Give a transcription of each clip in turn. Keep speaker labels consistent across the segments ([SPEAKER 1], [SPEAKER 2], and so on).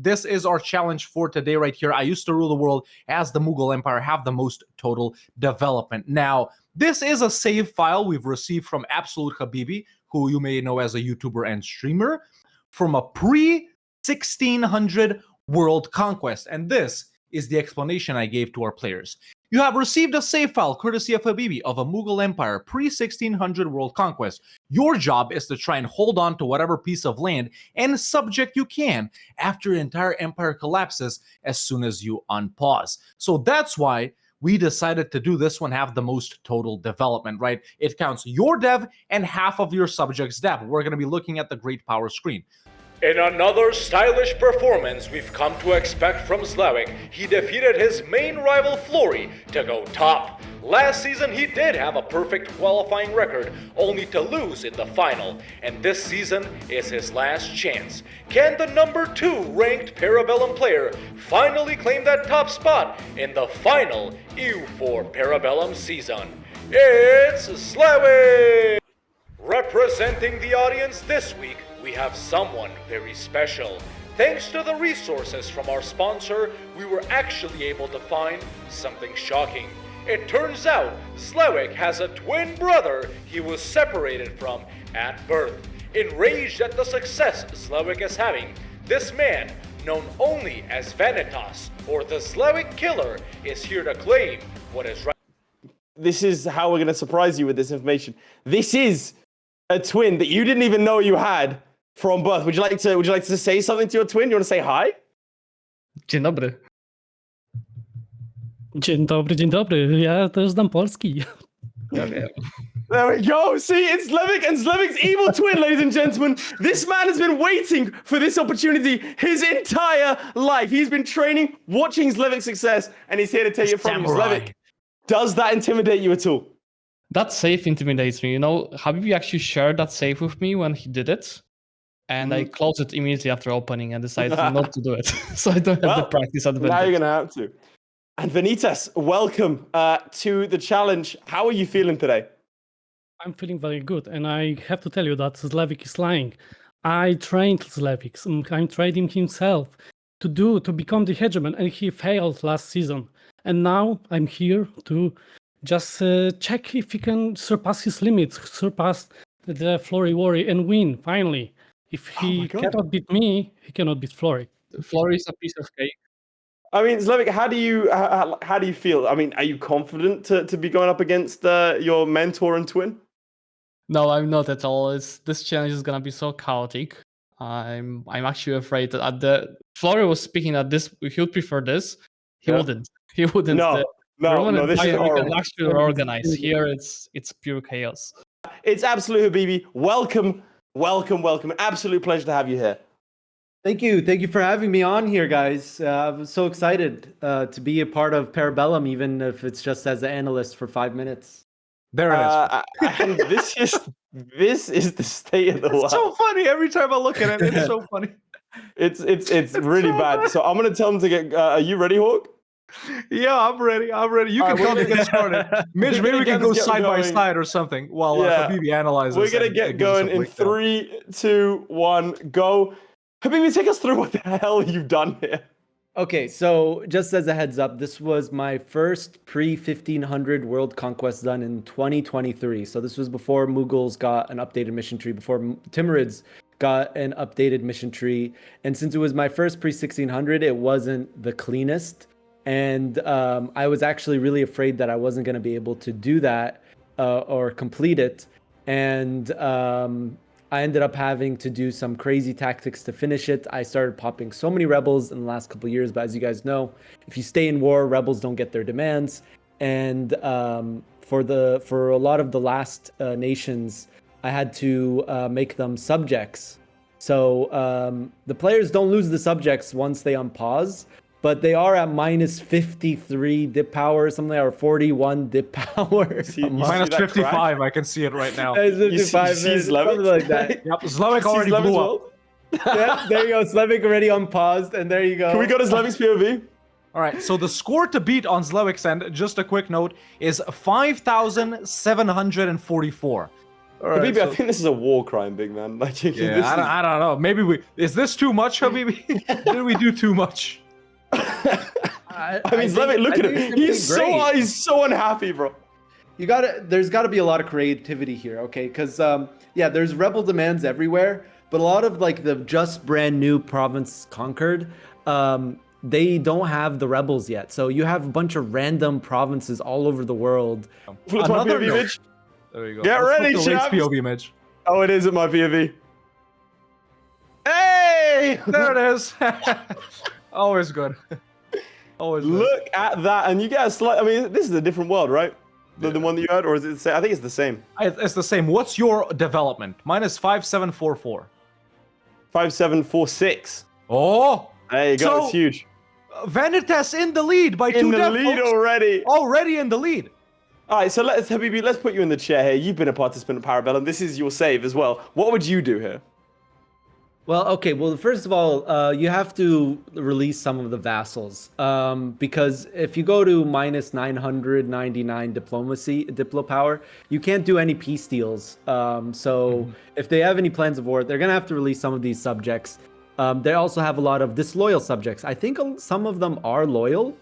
[SPEAKER 1] this is our challenge for today right here. I used to rule the world as the Mughal Empire, have the most total development. Now, this is a save file we've received from Absolute Habibi, who you may know as a YouTuber and streamer, from a pre-1600 World Conquest. And this is the explanation I gave to our players. You have received a save file courtesy of Habibi of a Mughal Empire pre-1600 World Conquest. Your job is to try and hold on to whatever piece of land and subject you can after your entire empire collapses as soon as you unpause. So that's why we decided to do this one, have the most total development, right? It counts your dev and half of your subject's dev. We're going to be looking at the Great Power screen.
[SPEAKER 2] In another stylish performance we've come to expect from Zlewikk, he defeated his main rival Florry to go top. Last season he did have a perfect qualifying record, only to lose in the final, and this season is his last chance. Can the number 2 ranked Para Bellum player finally claim that top spot in the final EU4 Para Bellum season? It's Zlewikk! Representing the audience this week, we have someone very special. Thanks to the resources from our sponsor, we were actually able to find something shocking. It turns out Zlewikk has a twin brother he was separated from at birth. Enraged at the success Zlewikk is having, this man, known only as Vanitas or the Zlewikk Killer, is here to claim what is right.
[SPEAKER 3] This is how we're going to surprise you with this information. This is a twin that you didn't even know you had from birth. Would you like to say something to your twin? You want to say hi?
[SPEAKER 4] Dzień dobry. Dzień dobry, dzień dobry. Ja też znam polski. Ja wiem.
[SPEAKER 3] There we go. See, it's Zlewikk and Zlewikk's evil twin, ladies and gentlemen. This man has been waiting for this opportunity his entire life. He's been training, watching Zlewikk's success, and he's here to take it from you. Zlewikk, does that intimidate you at all?
[SPEAKER 4] That save intimidates me. You know, Habibi actually shared that save with me when he did it. And I closed it immediately after opening and decided not to do it. So I don't have the practice advantage.
[SPEAKER 3] Now you're going to have to. And Vanitas, welcome to the challenge. How are you feeling today?
[SPEAKER 5] I'm feeling very good. And I have to tell you that Zlewikk is lying. I trained Zlewikk. I trained him himself to become the hegemon. And he failed last season. And now I'm here to just check if he can surpass his limits, surpass the Florryworry and win, finally. If he cannot beat me, he cannot beat Florry.
[SPEAKER 4] Florry is a piece of cake.
[SPEAKER 3] I mean, Zlewikk, how do you feel? I mean, are you confident to be going up against your mentor and twin?
[SPEAKER 4] No, I'm not at all. This challenge is gonna be so chaotic. I'm actually afraid that Florry was speaking that he would prefer this. He wouldn't. He wouldn't.
[SPEAKER 3] No, this is horrible.
[SPEAKER 4] We can actually organize. Here it's pure chaos.
[SPEAKER 3] It's Absolute Habibi. Welcome. Absolute pleasure to have you here.
[SPEAKER 6] Thank you for having me on here, guys. I'm so excited to be a part of Para Bellum, even if it's just as an analyst for 5 minutes.
[SPEAKER 1] There it is.
[SPEAKER 3] And this is the state of the world.
[SPEAKER 1] It's so funny every time I look at it. It's so funny.
[SPEAKER 3] It's really bad. So I'm gonna tell him to get. Are you ready, Hawk?
[SPEAKER 1] Yeah, I'm ready. You can come and get started. Mitch, maybe we can go side by side or something while Habibi analyzes.
[SPEAKER 3] We're gonna get going in 3, 2, 1, go. Habibi, take us through what the hell you've done here.
[SPEAKER 6] Okay, so just as a heads up, this was my first pre-1500 World Conquest done in 2023. So this was before Mughals got an updated mission tree, before Timurids got an updated mission tree. And since it was my first pre-1600, it wasn't the cleanest. And I was actually really afraid that I wasn't going to be able to do that or complete it. And I ended up having to do some crazy tactics to finish it. I started popping so many rebels in the last couple of years, but as you guys know, if you stay in war, rebels don't get their demands. And for a lot of the last nations, I had to make them subjects. So the players don't lose the subjects once they unpause, but they are at minus 53 dip power, something, or 41 dip power.
[SPEAKER 1] Minus 55, crack? I can see it right now.
[SPEAKER 3] You see Zlewikk?
[SPEAKER 6] Like that.
[SPEAKER 1] Yep, Zlewikk already blew up.
[SPEAKER 6] Yeah, there you go. Zlewikk already unpaused, and there you go.
[SPEAKER 3] Can we go to Zlewick's POV?
[SPEAKER 1] All right, so the score to beat on Zlewick's end, just a quick note, is 5,744. All right,
[SPEAKER 3] Habibi, I
[SPEAKER 1] so-
[SPEAKER 3] think this is a war crime, big man. Like, this
[SPEAKER 1] yeah,
[SPEAKER 3] is-
[SPEAKER 1] I don't know. Maybe is this too much, Habibi? Did we do too much?
[SPEAKER 3] I mean, Zlewikk, look at him. He's so unhappy, bro.
[SPEAKER 6] There's gotta be a lot of creativity here, okay? Because yeah, there's rebel demands everywhere, but a lot of like the just brand new province conquered, they don't have the rebels yet. So you have a bunch of random provinces all over the world.
[SPEAKER 3] Flip my
[SPEAKER 1] Another
[SPEAKER 3] POV
[SPEAKER 1] note.
[SPEAKER 3] image.
[SPEAKER 1] There you go.
[SPEAKER 3] Get
[SPEAKER 1] Let's
[SPEAKER 3] ready,
[SPEAKER 1] flip the Laith's
[SPEAKER 3] chaps.
[SPEAKER 1] POV image.
[SPEAKER 3] Oh, it is at my POV. Hey!
[SPEAKER 1] There it is. Always good. Always good.
[SPEAKER 3] Look at that, and you get a slight. I mean, this is a different world, right? The one that you had, or is it the same? I think it's the same.
[SPEAKER 1] It's the same. What's your development? Mine is 5744.
[SPEAKER 3] 5746.
[SPEAKER 1] Oh!
[SPEAKER 3] There you go.
[SPEAKER 1] So-
[SPEAKER 3] It's huge.
[SPEAKER 1] Vanitas in the lead by
[SPEAKER 3] In
[SPEAKER 1] two
[SPEAKER 3] the
[SPEAKER 1] dev
[SPEAKER 3] lead
[SPEAKER 1] folks.
[SPEAKER 3] already.
[SPEAKER 1] Already in the lead.
[SPEAKER 3] All right, so let's put you in the chair here. You've been a participant in Para Bellum. This is your save as well. What would you do here?
[SPEAKER 6] Well, okay. Well, first of all, you have to release some of the vassals, because if you go to minus 999 diplo power, you can't do any peace deals. So if they have any plans of war, they're gonna have to release some of these subjects. They also have a lot of disloyal subjects. I think some of them are loyal.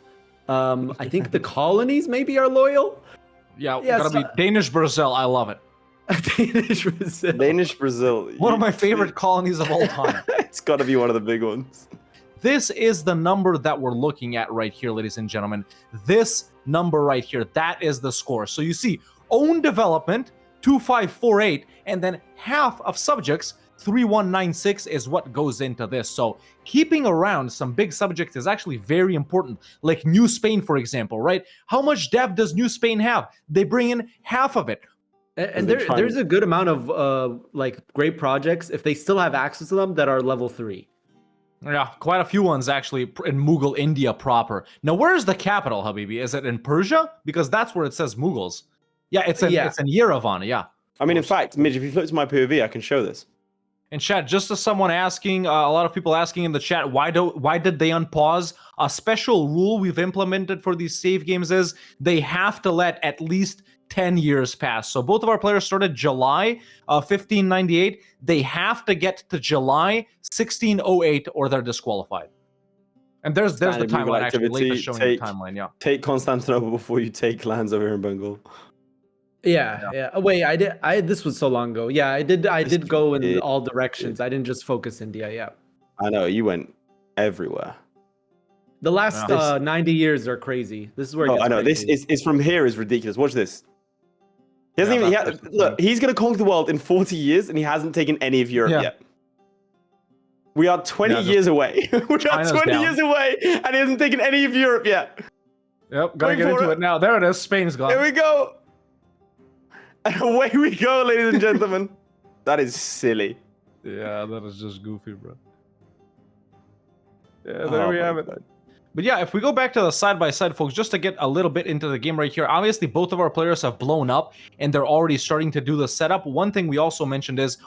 [SPEAKER 6] I think the colonies maybe are loyal.
[SPEAKER 1] Yeah,
[SPEAKER 6] Yeah,
[SPEAKER 1] gotta be
[SPEAKER 6] so-
[SPEAKER 1] Danish Brazil. I love it.
[SPEAKER 6] Danish Brazil.
[SPEAKER 3] Danish Brazil.
[SPEAKER 1] One of my favorite colonies of all time.
[SPEAKER 3] It's got to be one of the big ones.
[SPEAKER 1] This is the number that we're looking at right here, ladies and gentlemen. This number right here, that is the score. So you see, own development, 2548, and then half of subjects, 3196 is what goes into this. So keeping around some big subjects is actually very important. Like New Spain, for example, right? How much dev does New Spain have? They bring in half of it.
[SPEAKER 6] And
[SPEAKER 3] they're trying-
[SPEAKER 6] there's a good amount of like great projects if they still have access to them that are level 3.
[SPEAKER 1] Yeah, quite a few ones actually in Mughal India proper. Now, where's the capital, Habibi? Is it in Persia? Because that's where it says Mughals. Yeah, it's in Yerevan, yeah.
[SPEAKER 3] I mean, in fact, Midge, if you flip to my POV, I can show this.
[SPEAKER 1] In chat, just as someone asking, a lot of people asking in the chat, why did they unpause? A special rule we've implemented for these save games is they have to let at least 10 years pass. So both of our players started July 1598. They have to get to July 1608 or they're disqualified. And there's the
[SPEAKER 3] Standard Mughal
[SPEAKER 1] timeline actually.
[SPEAKER 3] activity,
[SPEAKER 1] Later showing
[SPEAKER 3] take-
[SPEAKER 1] the timeline, yeah.
[SPEAKER 3] Take Constantinople before you take lands over here in Bengal.
[SPEAKER 6] Yeah. Oh, wait, this was so long ago. Yeah, I did go in
[SPEAKER 3] It-
[SPEAKER 6] all directions. I didn't just focus India. Yeah.
[SPEAKER 3] I know, you went everywhere.
[SPEAKER 6] The last
[SPEAKER 1] Yeah.
[SPEAKER 6] 90 years are crazy. This is where it
[SPEAKER 3] Oh,
[SPEAKER 6] gets
[SPEAKER 3] I know, this
[SPEAKER 6] crazy.
[SPEAKER 3] is from here is ridiculous. Watch this. He hasn't
[SPEAKER 1] Yeah,
[SPEAKER 3] even,
[SPEAKER 1] that's
[SPEAKER 3] look, he's going to conquer the world in 40 years and he hasn't taken any of Europe
[SPEAKER 1] Yeah.
[SPEAKER 3] yet. We are 20
[SPEAKER 1] Yeah,
[SPEAKER 3] years away. We are
[SPEAKER 1] China's
[SPEAKER 3] 20
[SPEAKER 1] down.
[SPEAKER 3] years away and he hasn't taken any of Europe yet.
[SPEAKER 1] Yep, gotta
[SPEAKER 3] Wait
[SPEAKER 1] get
[SPEAKER 3] for
[SPEAKER 1] into
[SPEAKER 3] it.
[SPEAKER 1] it now. There it is. Spain's gone.
[SPEAKER 3] Here we go. And away we go, ladies and gentlemen. That is silly.
[SPEAKER 1] Yeah, that is just goofy, bro. Yeah,
[SPEAKER 3] Oh
[SPEAKER 1] there we
[SPEAKER 3] my
[SPEAKER 1] have it.
[SPEAKER 3] God.
[SPEAKER 1] But yeah, if we go back to the side-by-side, folks, just to get a little bit into the game right here, obviously both of our players have blown up, and they're already starting to do the setup. One thing we also mentioned is,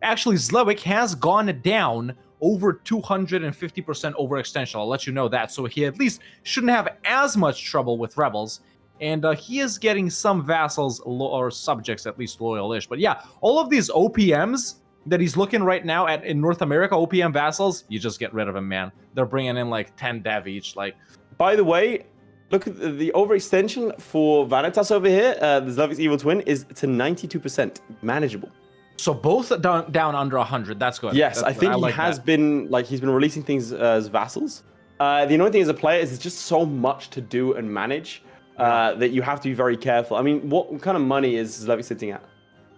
[SPEAKER 1] actually, Zlewikk has gone down over 250% overextension. I'll let you know that. So he at least shouldn't have as much trouble with rebels. And he is getting some vassals or subjects at least loyal-ish. But yeah, all of these OPMs that he's looking right now at in North America, OPM vassals, you just get rid of them, man. They're bringing in like 10 dev each. Like,
[SPEAKER 3] By the way, look at the overextension for Vanitas over here. The Zlewick's evil twin is to 92% manageable.
[SPEAKER 1] so both down under 100. That's good.
[SPEAKER 3] Yes, I think he
[SPEAKER 1] like
[SPEAKER 3] has
[SPEAKER 1] that.
[SPEAKER 3] been he's been releasing things as vassals. The annoying thing as a player is there's just so much to do and manage that you have to be very careful. I mean, what kind of money is Zlewikk sitting at?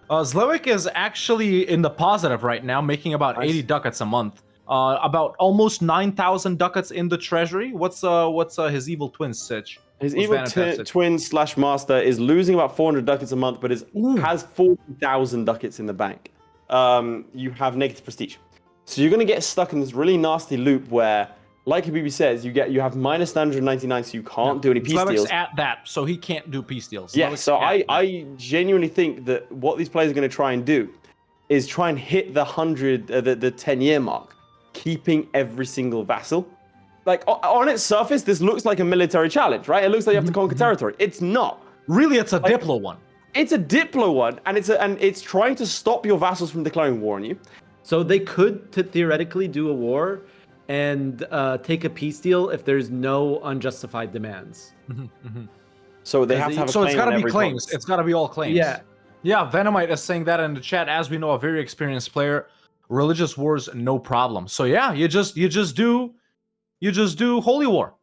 [SPEAKER 1] Zlewikk is actually in the positive right now, making about 80 ducats a month. About almost 9,000 ducats in the treasury. What's his evil twin sitch?
[SPEAKER 3] His
[SPEAKER 1] What's
[SPEAKER 3] evil
[SPEAKER 1] Vanitas sitch?
[SPEAKER 3] twin / master is losing about 400 ducats a month, but has 40,000 ducats in the bank. You have negative prestige, so you're going to get stuck in this really nasty loop where, like Habibi says, you have minus 999, so you can't do any peace
[SPEAKER 1] Zlewick's
[SPEAKER 3] deals.
[SPEAKER 1] at that, so he can't do peace deals.
[SPEAKER 3] Yeah,
[SPEAKER 1] Zlewick's
[SPEAKER 3] so
[SPEAKER 1] at
[SPEAKER 3] I genuinely think that what these players are going to try and do is try and hit the 10-year mark, keeping every single vassal. Like, on its surface, this looks like a military challenge, right? It looks like you have to conquer territory. It's not.
[SPEAKER 1] Really, it's a Diplo one.
[SPEAKER 3] It's a Diplo one, and it's trying to stop your vassals from declaring war on you.
[SPEAKER 6] So they could theoretically do a war and take a peace deal if there's no unjustified demands.
[SPEAKER 3] So they have to have a
[SPEAKER 1] So
[SPEAKER 3] claim
[SPEAKER 1] it's got to
[SPEAKER 3] on
[SPEAKER 1] be
[SPEAKER 3] every
[SPEAKER 1] claims.
[SPEAKER 3] province.
[SPEAKER 1] It's got to be all claims.
[SPEAKER 6] Yeah.
[SPEAKER 1] Yeah, Venomite is saying that in the chat. As we know, a very experienced player. Religious wars, no problem. So yeah, you just do holy war.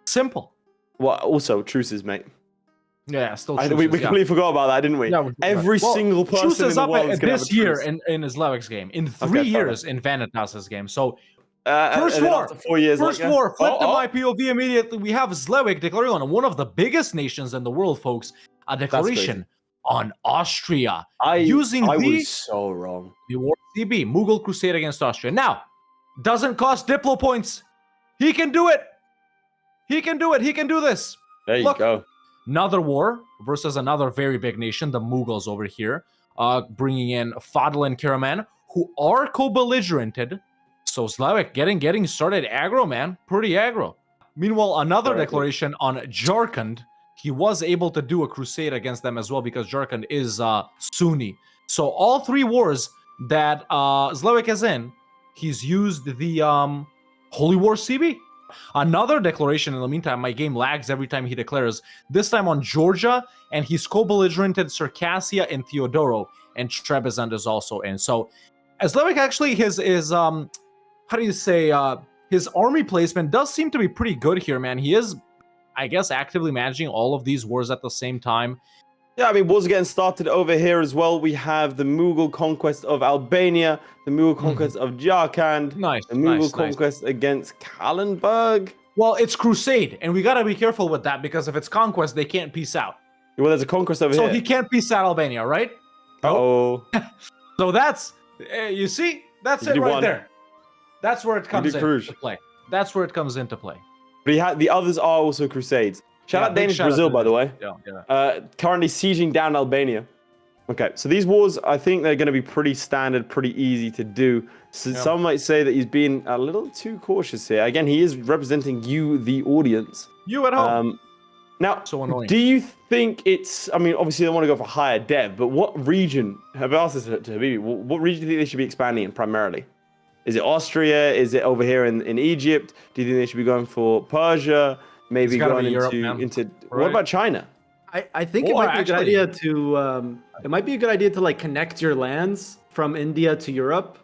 [SPEAKER 1] Simple.
[SPEAKER 3] Well, also truces, mate.
[SPEAKER 1] Yeah, still.
[SPEAKER 3] We
[SPEAKER 1] truces, yeah.
[SPEAKER 3] completely forgot about that, didn't we?
[SPEAKER 1] Yeah, we forgot.
[SPEAKER 3] Every
[SPEAKER 1] Well,
[SPEAKER 3] single person
[SPEAKER 1] Truce
[SPEAKER 3] in
[SPEAKER 1] is
[SPEAKER 3] the
[SPEAKER 1] up
[SPEAKER 3] world is going to
[SPEAKER 1] this
[SPEAKER 3] have a
[SPEAKER 1] year
[SPEAKER 3] truce.
[SPEAKER 1] in Zlewick's game. In 3
[SPEAKER 3] Okay,
[SPEAKER 1] years in Vanitas's game. So
[SPEAKER 3] And
[SPEAKER 1] first
[SPEAKER 3] then
[SPEAKER 1] war.
[SPEAKER 3] after 4 years
[SPEAKER 1] First
[SPEAKER 3] later-
[SPEAKER 1] war. Flip to
[SPEAKER 3] Oh,
[SPEAKER 1] my POV immediately. We have Zlewikk declaring on one of the biggest nations in the world, folks. A declaration on Austria using
[SPEAKER 3] I
[SPEAKER 1] the
[SPEAKER 3] was so wrong.
[SPEAKER 1] war CB Mughal crusade against Austria. Now, doesn't cost Diplo points. He can do it. He can do it. He can do this.
[SPEAKER 3] There you
[SPEAKER 1] Look,
[SPEAKER 3] go.
[SPEAKER 1] Another war versus another very big nation, the Mughals over here, bringing in Fadl and Karaman, who are co-belligerented. So Zlewikk getting started aggro, man. Pretty aggro. Meanwhile, another declaration on Jharkhand. He was able to do a crusade against them as well because Jharkhand is Sunni. So all 3 wars that Zlewikk is in, he's used the Holy War CB. Another declaration in the meantime, my game lags every time he declares, this time on Georgia, and he's co-belligerented Circassia and Theodoro, and Trebizond is also in. So Zlewikk actually, his how do you say, his army placement does seem to be pretty good here, man. He is, I guess, actively managing all of these wars at the same time.
[SPEAKER 3] Yeah, I mean, wars are getting started over here as well. We have the Mughal conquest of Albania, the Mughal conquest of Jharkhand,
[SPEAKER 1] Nice,
[SPEAKER 3] the Mughal
[SPEAKER 1] nice.
[SPEAKER 3] conquest against Kallenberg.
[SPEAKER 1] Well, it's crusade, and we gotta be careful with that because if it's conquest, they can't peace out.
[SPEAKER 3] Well, there's a conquest over
[SPEAKER 1] So
[SPEAKER 3] here.
[SPEAKER 1] he can't peace out Albania, right?
[SPEAKER 3] Uh-oh.
[SPEAKER 1] So that's, you see, that's
[SPEAKER 3] He
[SPEAKER 1] it
[SPEAKER 3] did
[SPEAKER 1] right
[SPEAKER 3] one.
[SPEAKER 1] there. That's where it comes
[SPEAKER 3] did Cruz.
[SPEAKER 1] into play. That's where it comes into play.
[SPEAKER 3] But he had the others are also crusades. Shout
[SPEAKER 1] Yeah,
[SPEAKER 3] out
[SPEAKER 1] big
[SPEAKER 3] Danish
[SPEAKER 1] shout out
[SPEAKER 3] Brazil,
[SPEAKER 1] to
[SPEAKER 3] by the way.
[SPEAKER 1] Yeah.
[SPEAKER 3] Currently sieging down Albania. Okay, so these wars, I think they're going to be pretty standard, pretty easy to do. So some might say that he's been a little too cautious here. Again, he is representing you, the audience.
[SPEAKER 1] You at home.
[SPEAKER 3] Now,
[SPEAKER 1] So annoying.
[SPEAKER 3] do you think it's, I mean, obviously they want to go for higher dev, but what region, I've asked this to Habibi, what region do you think they should be expanding in primarily? Is it Austria? Is it over here in Egypt? Do you think they should be going for Persia? Maybe
[SPEAKER 1] gotta
[SPEAKER 3] going
[SPEAKER 1] be Europe, man.
[SPEAKER 3] into what
[SPEAKER 1] Right.
[SPEAKER 3] about China?
[SPEAKER 6] I think it
[SPEAKER 1] Or
[SPEAKER 6] might be a good
[SPEAKER 1] actually-
[SPEAKER 6] idea to like connect your lands from India to Europe.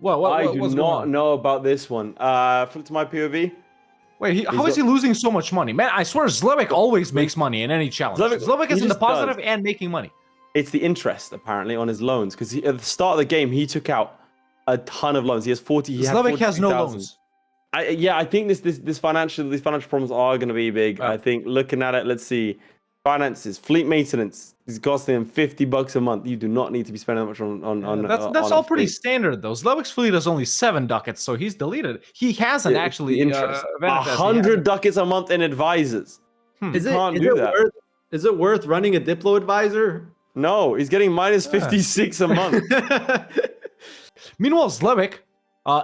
[SPEAKER 3] I do
[SPEAKER 1] what's going
[SPEAKER 3] not
[SPEAKER 1] on?
[SPEAKER 3] know about this one. Flip to my POV.
[SPEAKER 1] Wait, how is he losing so much money? Man, I swear Zlewikk always makes money in any challenge. Zlewikk
[SPEAKER 3] he
[SPEAKER 1] is in the
[SPEAKER 3] just does.
[SPEAKER 1] positive and making money.
[SPEAKER 3] It's the interest apparently on his loans because at the start of the game he took out a ton of loans. He has 40. He had
[SPEAKER 1] Zlewikk has no
[SPEAKER 3] 42,000.
[SPEAKER 1] loans.
[SPEAKER 3] I think these financial problems are going to be big. I think looking at it, let's see, finances, fleet maintenance is costing him $50 a month. You do not need to be spending that much on.
[SPEAKER 1] That's
[SPEAKER 3] on
[SPEAKER 1] all
[SPEAKER 3] a
[SPEAKER 1] pretty
[SPEAKER 3] fleet.
[SPEAKER 1] standard though. Zlewick's fleet is only 7 ducats, so he's deleted. He hasn't
[SPEAKER 3] It's
[SPEAKER 1] actually
[SPEAKER 3] the interest.
[SPEAKER 1] Vanitas, he
[SPEAKER 3] 100 ducats a month in advisors.
[SPEAKER 6] Is it
[SPEAKER 3] can't do that.
[SPEAKER 6] Is it worth running a Diplo advisor?
[SPEAKER 3] No, he's getting minus 56 a month.
[SPEAKER 1] Meanwhile, Zlewikk,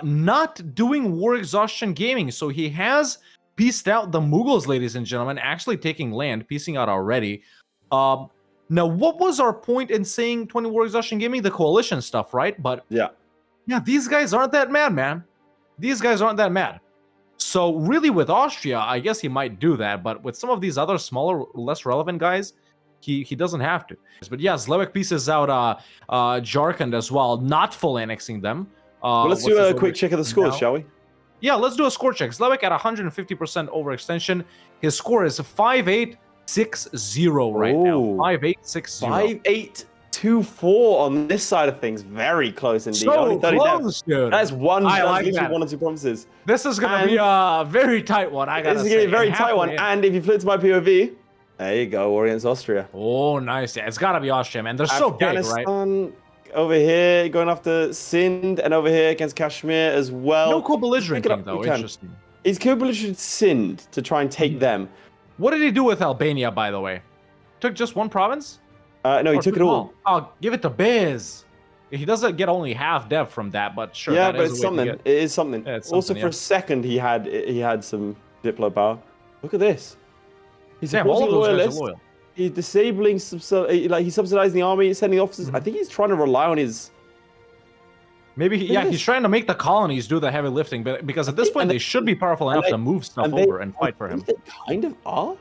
[SPEAKER 1] not doing war exhaustion gaming, so he has pieced out the Mughals, ladies and gentlemen, actually taking land, piecing out already. Now, what was our point in saying 20 war exhaustion gaming? The coalition stuff, right? But
[SPEAKER 3] Yeah.
[SPEAKER 1] these guys aren't that mad, man. These guys aren't that mad. So really, with Austria, I guess he might do that, but with some of these other smaller, less relevant guys, he doesn't have to. But yeah, Zlewikk pieces out Jharkhand as well, not full annexing them.
[SPEAKER 3] Well, let's do a quick check of the scores,
[SPEAKER 1] now?
[SPEAKER 3] shall we?
[SPEAKER 1] Yeah, let's do a score check. Zlewikk at 150% overextension. His score is 5860 right now.
[SPEAKER 3] Ooh.
[SPEAKER 1] 5860.
[SPEAKER 3] 5824 on this side of things. Very close indeed.
[SPEAKER 1] So
[SPEAKER 3] Only 30 depth.
[SPEAKER 1] close, dude.
[SPEAKER 3] That's one.
[SPEAKER 1] I
[SPEAKER 3] That's
[SPEAKER 1] like
[SPEAKER 3] literally
[SPEAKER 1] that.
[SPEAKER 3] 1 or 2 promises.
[SPEAKER 1] This is gonna be a very tight one. I gotta
[SPEAKER 3] This is
[SPEAKER 1] say.
[SPEAKER 3] gonna be a very
[SPEAKER 1] And
[SPEAKER 3] tight one.
[SPEAKER 1] halfway in.
[SPEAKER 3] And if you flip to my POV, there you go. War against Austria.
[SPEAKER 1] Oh, nice. Yeah, it's gotta be Austria, man. They're so big, right?
[SPEAKER 3] Afghanistan over here going after Sindh, and over here against Kashmir as well.
[SPEAKER 1] No co-belligerent
[SPEAKER 3] Pick it up,
[SPEAKER 1] thing, though.
[SPEAKER 3] you can.
[SPEAKER 1] Interesting.
[SPEAKER 3] He's co-belligerent Sindh to try and take them.
[SPEAKER 1] What did he do with Albania, by the way? Took just one province?
[SPEAKER 3] No, he
[SPEAKER 1] Or
[SPEAKER 3] took it
[SPEAKER 1] them
[SPEAKER 3] all.
[SPEAKER 1] Oh, give it to Biz. He doesn't get only half dev from that, but sure.
[SPEAKER 3] Yeah,
[SPEAKER 1] that
[SPEAKER 3] but
[SPEAKER 1] is
[SPEAKER 3] it's
[SPEAKER 1] a way to
[SPEAKER 3] something.
[SPEAKER 1] get-
[SPEAKER 3] It is something.
[SPEAKER 1] Yeah, it's
[SPEAKER 3] Also,
[SPEAKER 1] something,
[SPEAKER 3] for
[SPEAKER 1] yeah.
[SPEAKER 3] a second, he had some Diplo power. Look at this. He's
[SPEAKER 1] Damn, all of
[SPEAKER 3] supporting
[SPEAKER 1] those guys
[SPEAKER 3] loyalists.
[SPEAKER 1] are loyal.
[SPEAKER 3] He's disabling, like he's subsidizing the army, sending officers. I think he's trying to rely on his.
[SPEAKER 1] Maybe, he's trying to make the colonies do the heavy lifting, but because at this point they should be powerful enough to move stuff over and fight for him.
[SPEAKER 3] They kind of are.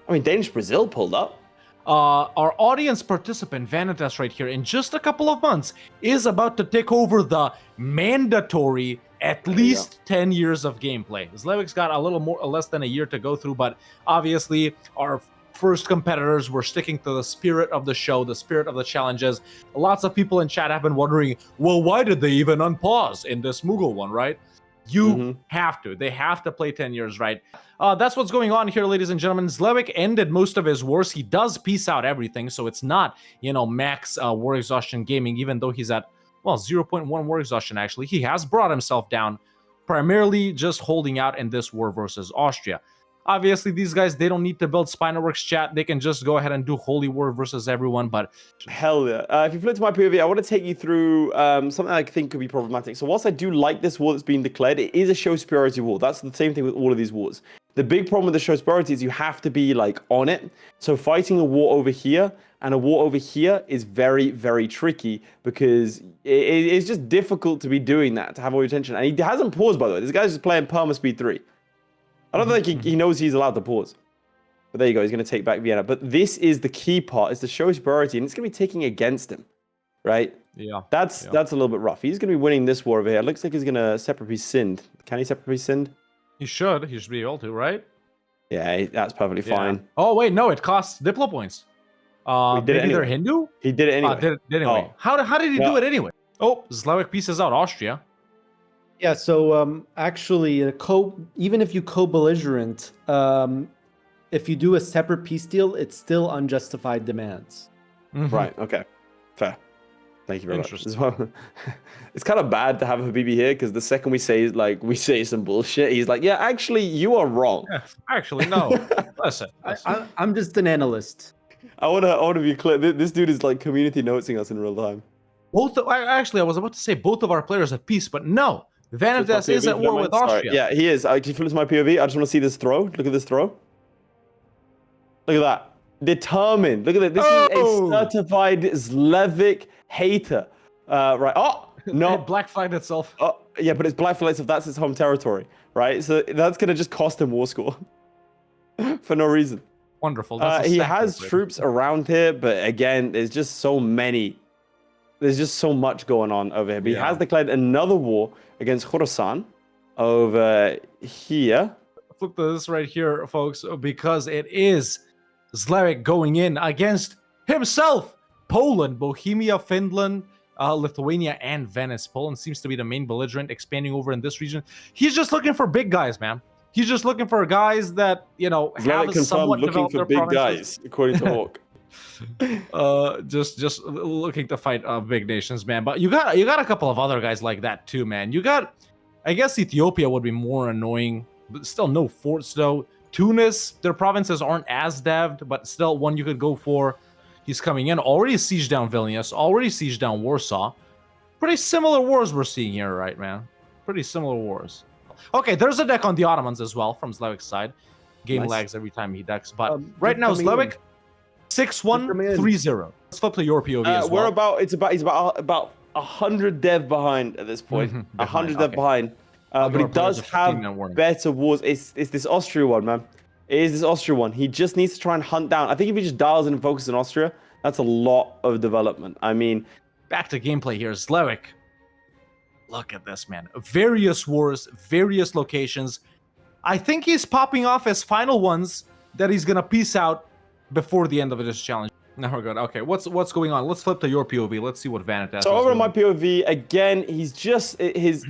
[SPEAKER 3] I mean, Danish Brazil pulled up.
[SPEAKER 1] Our audience participant, Vanitas, right here, in just a couple of months, is about to take over the mandatory at least 10 years of gameplay. Zlewick's got a little more or less than a year to go through, but obviously our first competitors were sticking to the spirit of the show, the spirit of the challenges. Lots of people in chat have been wondering, well, why did they even unpause in this Mughal one, right? You have to. They have to play 10 years, right? That's what's going on here, ladies and gentlemen. Zlewikk ended most of his wars. He does piece out everything, so it's not, max war exhaustion gaming, even though he's at, 0.1 war exhaustion, actually. He has brought himself down, primarily just holding out in this war versus Austria. Obviously, these guys, they don't need to build Spiderworks chat. They can just go ahead and do Holy War versus everyone, but...
[SPEAKER 3] Hell yeah. If you flip to my POV, I want to take you through something I think could be problematic. So whilst I do like this war that's being declared, it is a show superiority war. That's the same thing with all of these wars. The big problem with the show superiority is you have to be, on it. So fighting a war over here and a war over here is very, very tricky because it's just difficult to be doing that, to have all your attention. And he hasn't paused, by the way. This guy's just playing Perma Speed 3. I don't think he knows he's allowed to pause. But there you go, he's going to take back Vienna. But this is the key part, is the show superiority, and it's going to be taking against him, right?
[SPEAKER 1] Yeah.
[SPEAKER 3] That's a little bit rough. He's going to be winning this war over here. It looks like he's going to separate piece Sind. Can he separate piece Sind?
[SPEAKER 1] He should. He should be able to, right?
[SPEAKER 3] Yeah, that's perfectly fine.
[SPEAKER 1] Oh, wait, no, it costs Diplo points. Maybe they're Hindu?
[SPEAKER 3] He did it anyway.
[SPEAKER 1] Did it anyway.
[SPEAKER 3] Oh.
[SPEAKER 1] How did he do it anyway? Oh, Zlewikk pieces out Austria.
[SPEAKER 6] Yeah, so actually, even if you co-belligerent, if you do a separate peace deal, it's still unjustified demands.
[SPEAKER 3] Right, okay. Fair. Thank you very much. It's kind of bad to have Habibi here because the second we say some bullshit, he's like, yeah, actually, you are wrong.
[SPEAKER 1] Yeah, actually, no. Listen.
[SPEAKER 6] I'm just an analyst.
[SPEAKER 3] I want to be clear. This dude is community notesing us in real time.
[SPEAKER 1] Actually, I was about to say both of our players at peace, but no. Vanitas is at war with Austria.
[SPEAKER 3] Yeah, he is. If you flip to my POV, I just want to see this throw. Look at this throw. Look at that. Determined. Look at that. This is a certified Zlewikk hater. Right. Oh, no.
[SPEAKER 1] It black flagged itself.
[SPEAKER 3] Oh, yeah, but it's black flagged itself. That's his home territory, right? So that's going to just cost him war score for no reason.
[SPEAKER 1] Wonderful.
[SPEAKER 3] He has troops around here, but again, there's just so many. There's just so much going on over here. But he has declared another war against Khorasan over here.
[SPEAKER 1] Flip this right here, folks, because it is Zlewikk going in against himself. Poland, Bohemia, Finland, Lithuania, and Venice. Poland seems to be the main belligerent, expanding over in this region. He's just looking for big guys, man. He's just looking for guys that, have somewhat
[SPEAKER 3] looking for big guys, according to Hawk.
[SPEAKER 1] Just looking to fight big nations, man. But you got a couple of other guys like that too, man. You got, I guess Ethiopia would be more annoying, but still no forts though. Tunis, their provinces aren't as devved, but still one you could go for. He's coming in, already sieged down Vilnius, already sieged down Warsaw. Pretty similar wars we're seeing here, right, man? Pretty similar wars. Okay, there's a deck on the Ottomans as well from Zlewick's side. Game lags every time he decks, but right now Zlewikk 6-1-3-0. Let's flip to your POV as well.
[SPEAKER 3] He's about 100 dev behind at this point. 100 dev behind. But he does have better wars. It's this Austria one, man. It is this Austria one. He just needs to try and hunt down. I think if he just dials in and focuses on Austria, that's a lot of development. I mean,
[SPEAKER 1] back to gameplay here. Zlewikk. Look at this, man. Various wars, various locations. I think he's popping off his final ones that he's going to piece out before the end of this challenge. Now we're good. Okay, what's going on? Let's flip to your POV. Let's see what Vanitas.
[SPEAKER 3] So over to my POV again, he's just he's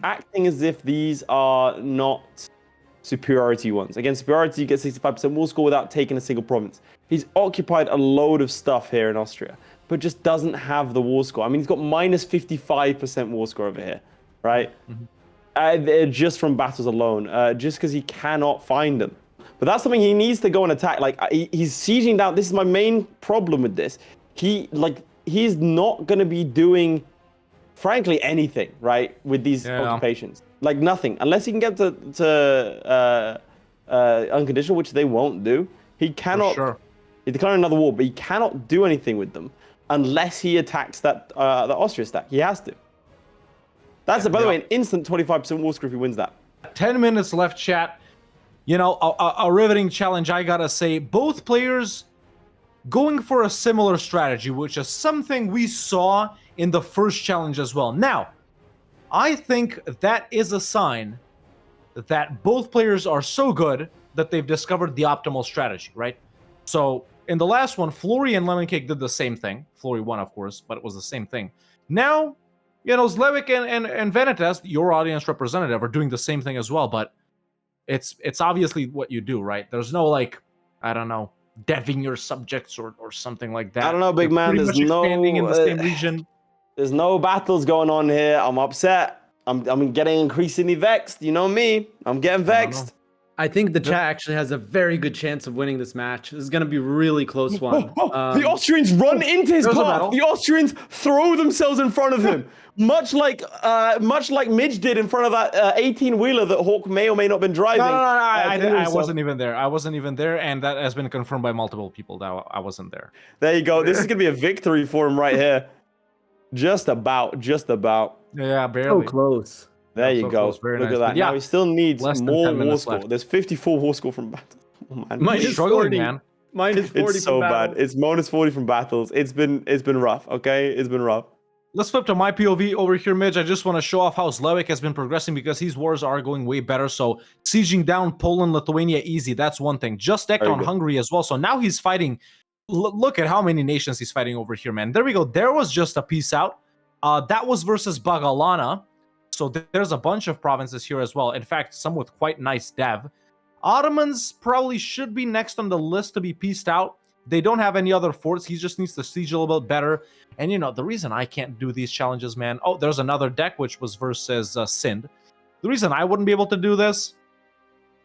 [SPEAKER 3] acting as if these are not superiority ones. Again, superiority, you get 65% war score without taking a single province. He's occupied a load of stuff here in Austria, but just doesn't have the war score. I mean, he's got minus 55% war score over here, right? Just from battles alone, just because he cannot find them. But that's something he needs to go and attack. He's sieging down. This is my main problem with this. He's not going to be doing, frankly, anything, right, with these occupations. Nothing. Unless he can get to unconditional, which they won't do. He cannot He's declaring another war, but he cannot do anything with them unless he attacks that the Austria stack. He has to. That's, by the way, an instant 25% war score if he wins that.
[SPEAKER 1] 10 minutes left, chat. You know, a riveting challenge, I gotta say. Both players going for a similar strategy, which is something we saw in the first challenge as well. Now, I think that is a sign that both players are so good that they've discovered the optimal strategy, right? So, in the last one, Florry and Lemoncake did the same thing. Florry won, of course, but it was the same thing. Now, you know, Zlewikk and Vanitas, your audience representative, are doing the same thing as well, but it's obviously what you do, right? There's no, like, I don't know, deving your subjects or something like that.
[SPEAKER 3] I don't know, big man. There's no
[SPEAKER 1] expanding in the same region.
[SPEAKER 3] There's no battles going on here. I'm upset. I'm getting increasingly vexed. You know me. I'm getting vexed.
[SPEAKER 6] I think the chat actually has a very good chance of winning this match. This is going to be a really close one.
[SPEAKER 3] The Austrians run into his path. The Austrians throw themselves in front of him, much like Midge did in front of that 18-wheeler that Hawk may or may not have been driving.
[SPEAKER 1] No, I wasn't even there. I wasn't even there, and that has been confirmed by multiple people that I wasn't there.
[SPEAKER 3] There you go. This is going to be a victory for him right here. Just about.
[SPEAKER 1] Yeah, barely.
[SPEAKER 6] So close.
[SPEAKER 3] There you go.
[SPEAKER 1] Close. Very
[SPEAKER 3] Look
[SPEAKER 1] nice.
[SPEAKER 3] at that.
[SPEAKER 1] But yeah,
[SPEAKER 3] now he still needs
[SPEAKER 1] less than
[SPEAKER 3] more
[SPEAKER 1] 10
[SPEAKER 3] war
[SPEAKER 1] minutes
[SPEAKER 3] score.
[SPEAKER 1] left.
[SPEAKER 3] There's 54 war score from battles. Oh, man.
[SPEAKER 1] He's struggling, man.
[SPEAKER 6] Minus 40
[SPEAKER 3] It's so bad. It's minus 40 from battles. It's been rough. Okay, it's been rough.
[SPEAKER 1] Let's flip to my POV over here, Midge. I just want to show off how Zlewikk has been progressing because his wars are going way better. So sieging down Poland, Lithuania, easy. That's one thing. Just decked on Hungary as well. So now he's fighting. Look at how many nations he's fighting over here, man. There we go. There was just a peace out. That was versus Bagalana. So there's a bunch of provinces here as well. In fact, some with quite nice dev. Ottomans probably should be next on the list to be pieced out. They don't have any other forts. He just needs to siege a little bit better. And, you know, the reason I can't do these challenges, man... Oh, there's another deck, which was versus Sind. The reason I wouldn't be able to do this,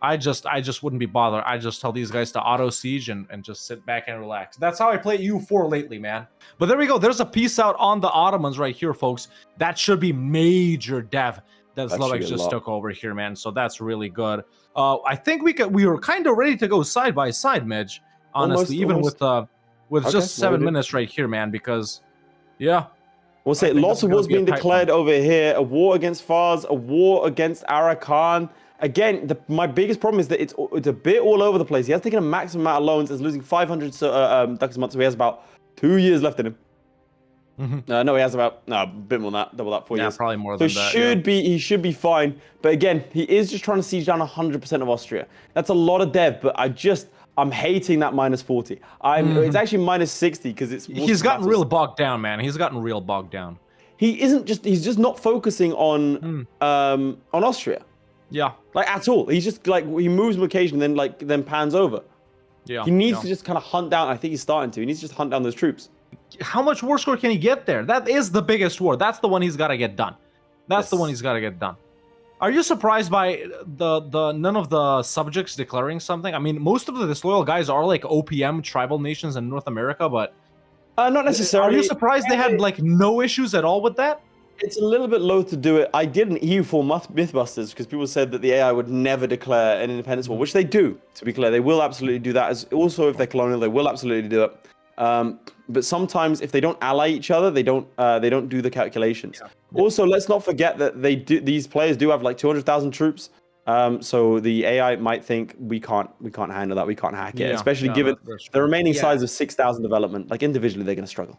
[SPEAKER 1] I just wouldn't be bothered. I just tell these guys to auto-siege and just sit back and relax. That's how I play EU4 lately, man. But there we go. There's a piece out on the Ottomans right here, folks. That should be major dev that Zlewikk just took over here, man. So that's really good. I think we were kind of ready to go side by side, Midge. Honestly, even with just 7 minutes right here, man. Because, yeah.
[SPEAKER 3] We'll say lots of wars being declared over here. A war against Fars, a war against Arakan. Again, my biggest problem is that it's a bit all over the place. He has taken a maximum amount of loans. Is losing 500 ducats a month, so he has about 2 years left in him. No, he has about a bit more than that, double that, 4 years.
[SPEAKER 1] Yeah, probably more than that.
[SPEAKER 3] He should be fine. But again, he is just trying to siege down 100% of Austria. That's a lot of dev, but I'm hating that minus 40. It's actually minus 60 because
[SPEAKER 1] he's gotten real bogged down, man. He's gotten real bogged down.
[SPEAKER 3] He's just not focusing on Austria.
[SPEAKER 1] Yeah.
[SPEAKER 3] Like at all. He's just like he moves on occasion then pans over.
[SPEAKER 1] Yeah.
[SPEAKER 3] He needs to just kind of hunt down. I think he's starting to. He needs to just hunt down those troops.
[SPEAKER 1] How much war score can he get there? That is the biggest war. That's the one he's got to get done. That's the one he's got to get done. Are you surprised by the none of the subjects declaring something? I mean, most of the disloyal guys are like OPM tribal nations in North America, but
[SPEAKER 3] not necessarily.
[SPEAKER 1] Are you surprised they had like no issues at all with that?
[SPEAKER 3] It's a little bit low to do it. I did an EU4 Mythbusters because people said that the AI would never declare an independence war, which they do, to be clear. They will absolutely do that. Also, if they're colonial, they will absolutely do it. But sometimes if they don't ally each other, they don't do the calculations. Yeah. Also, let's not forget that these players do have like 200,000 troops. So the AI might think we can't handle that. We can't hack it, especially given the remaining size of 6,000 development. Like individually, they're going to struggle.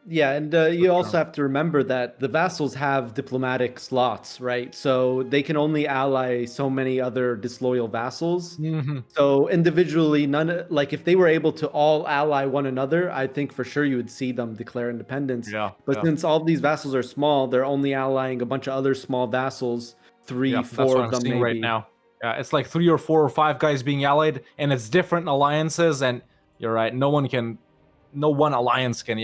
[SPEAKER 6] Yeah, and you also have to remember that the vassals have diplomatic slots, right? So they can only ally so many other disloyal vassals. So individually, if they were able to all ally one another, I think for sure you would see them declare independence. But since all these vassals are small, they're only allying a bunch of other small vassals, 3, 4 of them maybe.
[SPEAKER 1] Right now. Yeah, it's like 3 or 4 or 5 guys being allied, and it's different alliances. And you're right, no one alliance can,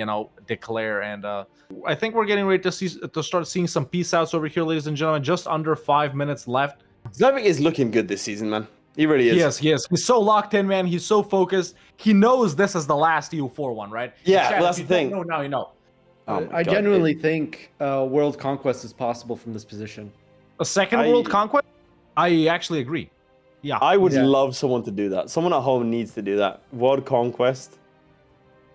[SPEAKER 1] declare. And I think we're getting ready to start seeing some peace outs over here, ladies and gentlemen. Just under 5 minutes left.
[SPEAKER 3] Zlewikk is looking good this season, man. He really is.
[SPEAKER 1] Yes. He's so locked in, man. He's so focused. He knows this is the last EU4 one, right?
[SPEAKER 3] Yeah, well, that's the thing.
[SPEAKER 1] No, now you know.
[SPEAKER 6] I genuinely think world conquest is possible from this position.
[SPEAKER 1] A second world conquest? I actually agree. Yeah.
[SPEAKER 3] I would love someone to do that. Someone at home needs to do that. World conquest.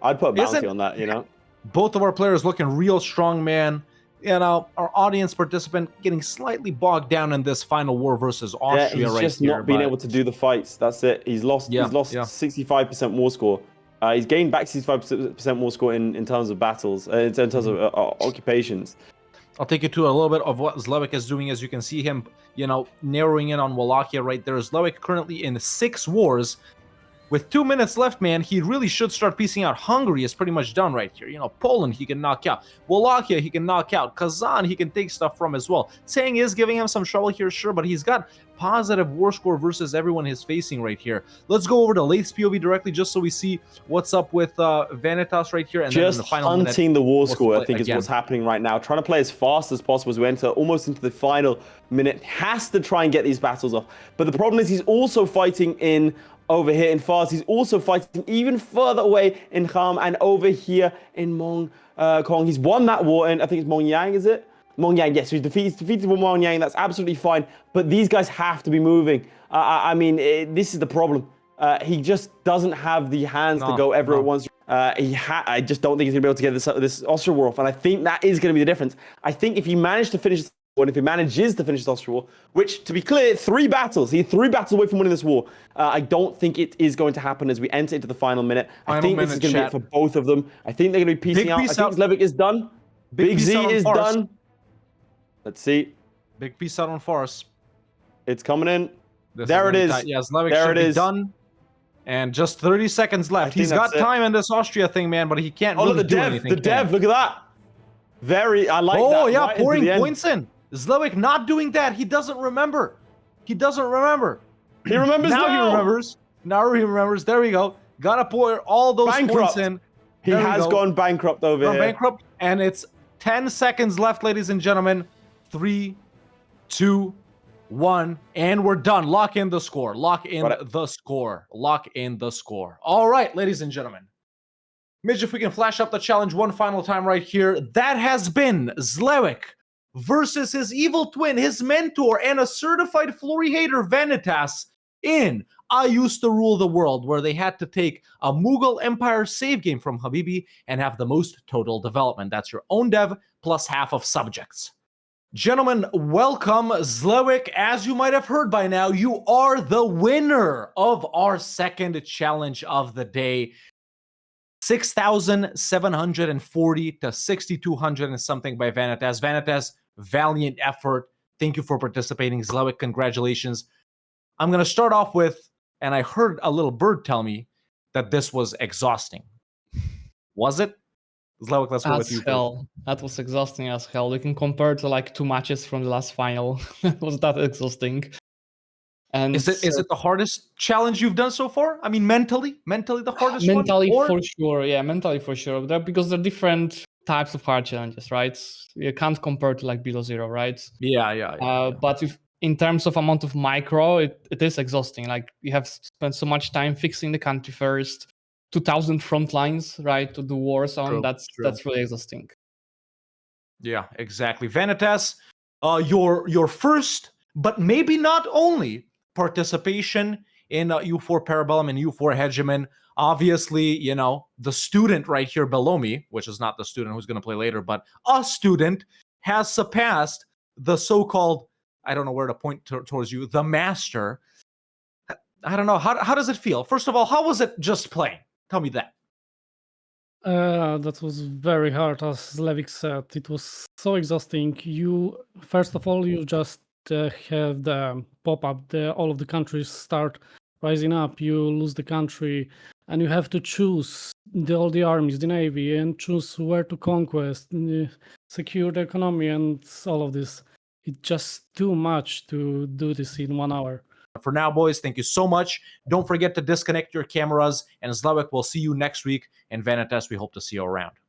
[SPEAKER 3] I'd put a bounty
[SPEAKER 1] Isn't-
[SPEAKER 3] on that, you know?
[SPEAKER 1] Both of our players looking real strong, man. You know, our audience participant getting slightly bogged down in this final war versus Austria
[SPEAKER 3] he's
[SPEAKER 1] right
[SPEAKER 3] just
[SPEAKER 1] here.
[SPEAKER 3] not being
[SPEAKER 1] but-
[SPEAKER 3] able to do the fights. That's it. He's lost.
[SPEAKER 1] Yeah,
[SPEAKER 3] He's lost
[SPEAKER 1] yeah.
[SPEAKER 3] 65% war score. He's gained back 65% war score in terms of battles, in terms of occupations.
[SPEAKER 1] I'll take you to a little bit of what Zlewikk is doing. As you can see him, you know, narrowing in on Wallachia right there. Zlewikk currently in 6 wars. With 2 minutes left, man, he really should start piecing out. Hungary is pretty much done right here. You know, Poland, he can knock out. Wallachia, he can knock out. Kazan, he can take stuff from as well. Tsang is giving him some trouble here, sure, but he's got positive war score versus everyone he's facing right here. Let's go over to Laith's POV directly just so we see what's up with Vanitas right here. And then in
[SPEAKER 3] Just
[SPEAKER 1] the final
[SPEAKER 3] hunting the war
[SPEAKER 1] we'll
[SPEAKER 3] score, I
[SPEAKER 1] split
[SPEAKER 3] think, is
[SPEAKER 1] again.
[SPEAKER 3] what's happening right now. Trying to play as fast as possible as we enter almost into the final minute. Has to try and get these battles off. But the problem is he's also fighting in over here in Fars. He's also fighting even further away in Kham and over here in Mong Kong. He's won that war in, I think it's Mongyang, is it? Mongyang, yes. So he's defeated Mongyang. That's absolutely fine. But these guys have to be moving. I mean, this is the problem. He just doesn't have the hands to go everywhere at once. I just don't think he's going to be able to get this Austria war off. And I think that is going to be the difference. I think if he managed to finish this war, and if he manages to finish this Austria war, which, to be clear, 3 battles. He's 3 battles away from winning this war. I don't think it is going to happen as we enter into the final minute. I think this is going to be it for both of them. I think they're going to be piecing out. I think Zlewikk is done. Big Z is done. Let's see.
[SPEAKER 1] Big piece out on Fars.
[SPEAKER 3] It's coming in.
[SPEAKER 1] This
[SPEAKER 3] There it is.
[SPEAKER 1] Yeah, Zlewikk
[SPEAKER 3] There
[SPEAKER 1] should
[SPEAKER 3] it
[SPEAKER 1] be
[SPEAKER 3] is.
[SPEAKER 1] done. And just 30 seconds left.
[SPEAKER 3] think
[SPEAKER 1] He's got
[SPEAKER 3] that's it.
[SPEAKER 1] time in this Austria thing, man, but he can't
[SPEAKER 3] Oh,
[SPEAKER 1] really
[SPEAKER 3] look, the
[SPEAKER 1] do
[SPEAKER 3] dev.
[SPEAKER 1] anything.
[SPEAKER 3] The dev. Look at that. I like that.
[SPEAKER 1] Oh, yeah,
[SPEAKER 3] right into
[SPEAKER 1] pouring
[SPEAKER 3] the end.
[SPEAKER 1] points in. Zlewikk not doing that. He doesn't remember. He doesn't remember.
[SPEAKER 3] He remembers
[SPEAKER 1] now.
[SPEAKER 3] now.
[SPEAKER 1] He remembers. Now he remembers. There we go. Gotta pour all those
[SPEAKER 3] Bankrupt.
[SPEAKER 1] points in.
[SPEAKER 3] He
[SPEAKER 1] There we
[SPEAKER 3] has
[SPEAKER 1] go.
[SPEAKER 3] gone bankrupt over
[SPEAKER 1] Gone
[SPEAKER 3] here.
[SPEAKER 1] bankrupt. And it's 10 seconds left, ladies and gentlemen. 3, 2, 1, and we're done. Lock in the score. Lock in the score. Lock in the score. All right, ladies and gentlemen. Midge, if we can flash up the challenge one final time right here. That has been Zlewikk versus his evil twin, his mentor, and a certified Flurry hater, Vanitas, in I Used to Rule the World, where they had to take a Mughal Empire save game from Habibi and have the most total development. That's your own dev plus half of subjects. Gentlemen, welcome. Zlewikk, as you might have heard by now, you are the winner of our second challenge of the day. 6,740 to 6,200 and something by Vanitas. Vanitas, valiant effort. Thank you for participating. Zlewikk, congratulations. I'm going to start off with, and I heard a little bird tell me that this was exhausting. Was it? Zlewikk, let's go with you.
[SPEAKER 4] Hell. That was exhausting as hell. You can compare to like 2 matches from the last final. It was that exhausting. And
[SPEAKER 1] Is it the hardest challenge you've done so far? I mean, mentally the hardest
[SPEAKER 4] mentally
[SPEAKER 1] one?
[SPEAKER 4] for sure. Yeah, mentally for sure. Because they're different types of hard challenges, right? You can't compare to like below zero, right?
[SPEAKER 1] Yeah.
[SPEAKER 4] But if in terms of amount of micro, it is exhausting. Like you have spent so much time fixing the country first, 2,000 front lines, right, to do wars on. That's really exhausting.
[SPEAKER 1] Yeah, exactly. Vanitas, your first, but maybe not only participation in EU4 Para Bellum and EU4 Hegemon. Obviously, you know, the student right here below me, which is not the student who's going to play later, but a student has surpassed the so-called, I don't know where to point towards you, the master. I don't know. How does it feel? First of all, how was it just playing? Tell me that.
[SPEAKER 5] That was very hard, as Zlewikk said. It was so exhausting. First of all, you just have the pop-up. All of the countries start rising up. You lose the country, and you have to choose all the armies, the navy, and choose where to conquest, secure the economy, and all of this. It's just too much to do this in 1 hour.
[SPEAKER 1] For now, boys, thank you so much. Don't forget to disconnect your cameras, and Zlewikk, we'll see you next week. And Vanitas, we hope to see you around.